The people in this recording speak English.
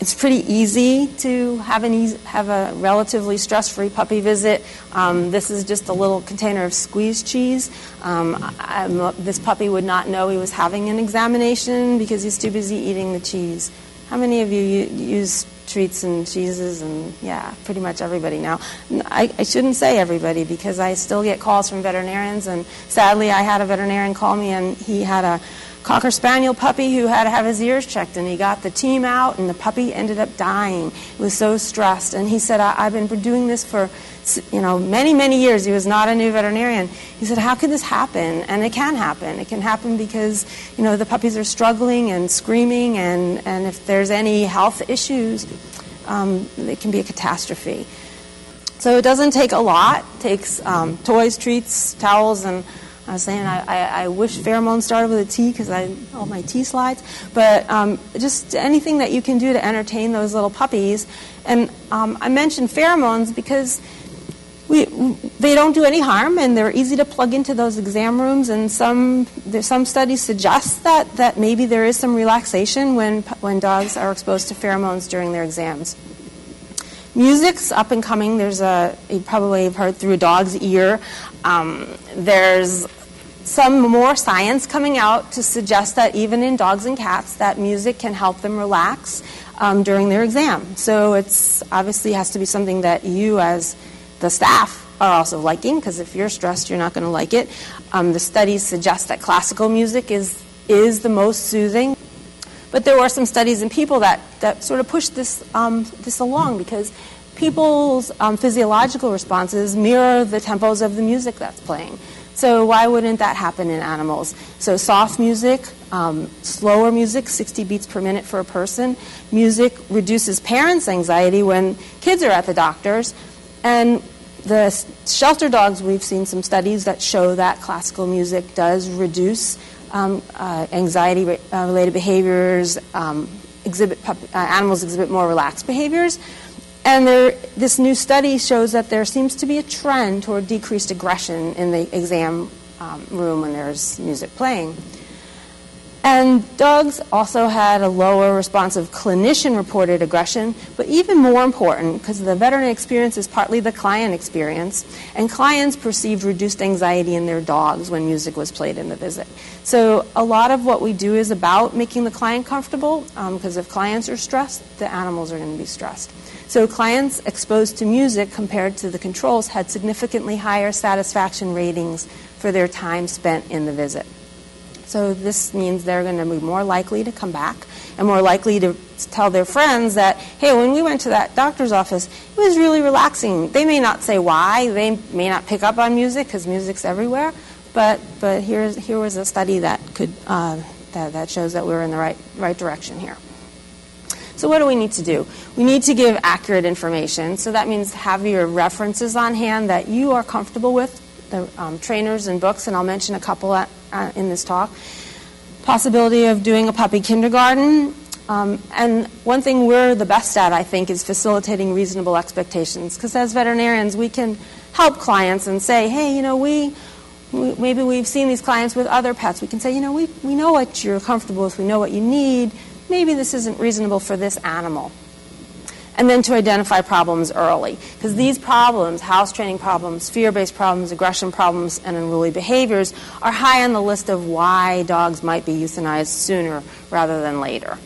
It's pretty easy to have a relatively stress-free puppy visit. This is just a little container of squeezed cheese. This puppy would not know he was having an examination because he's too busy eating the cheese. How many of you use treats and cheeses? And yeah, pretty much everybody now. I shouldn't say everybody because I still get calls from veterinarians, and sadly I had a veterinarian call me and he had a Cocker Spaniel puppy who had to have his ears checked, and he got the team out and the puppy ended up dying. He was so stressed, and he said, I've been doing this for many, many years. He was not a new veterinarian. He said, how could this happen? And it can happen. It can happen because the puppies are struggling and screaming, and if there's any health issues, it can be a catastrophe. So it doesn't take a lot. It takes toys, treats, towels, and I was saying I wish pheromones started with a T because all my T slides. But just anything that you can do to entertain those little puppies. And I mentioned pheromones because they don't do any harm, and they're easy to plug into those exam rooms. And some studies suggest that maybe there is some relaxation when dogs are exposed to pheromones during their exams. Music's up and coming. You probably have heard through a dog's ear. There's some more science coming out to suggest that even in dogs and cats, that music can help them relax during their exam. So it's obviously has to be something that you as the staff are also liking, because if you're stressed, you're not going to like it. The studies suggest that classical music is the most soothing. But there were some studies in people that sort of pushed this along, because people's physiological responses mirror the tempos of the music that's playing. So why wouldn't that happen in animals? So soft music, slower music, 60 beats per minute for a person. Music reduces parents' anxiety when kids are at the doctor's. And the shelter dogs, we've seen some studies that show that classical music does reduce anxiety-related behaviors. Animals exhibit more relaxed behaviors. And this new study shows that there seems to be a trend toward decreased aggression in the exam room when there's music playing. And dogs also had a lower response of clinician-reported aggression, but even more important, because the veterinary experience is partly the client experience, and clients perceived reduced anxiety in their dogs when music was played in the visit. So a lot of what we do is about making the client comfortable, because if clients are stressed, the animals are going to be stressed. So clients exposed to music compared to the controls had significantly higher satisfaction ratings for their time spent in the visit. So this means they're going to be more likely to come back and more likely to tell their friends that, hey, when we went to that doctor's office, it was really relaxing. They may not say why. They may not pick up on music because music's everywhere. But here was a study that that shows that we're in the right direction here. So what do we need to do? We need to give accurate information. So that means have your references on hand that you are comfortable with, the trainers and books, and I'll mention a couple in this talk. Possibility of doing a puppy kindergarten. And one thing we're the best at, I think, is facilitating reasonable expectations. Because as veterinarians, we can help clients and say, hey, maybe we've seen these clients with other pets. We can say, we know what you're comfortable with. We know what you need. Maybe this isn't reasonable for this animal. And then to identify problems early. Because these problems, house training problems, fear-based problems, aggression problems, and unruly behaviors are high on the list of why dogs might be euthanized sooner rather than later.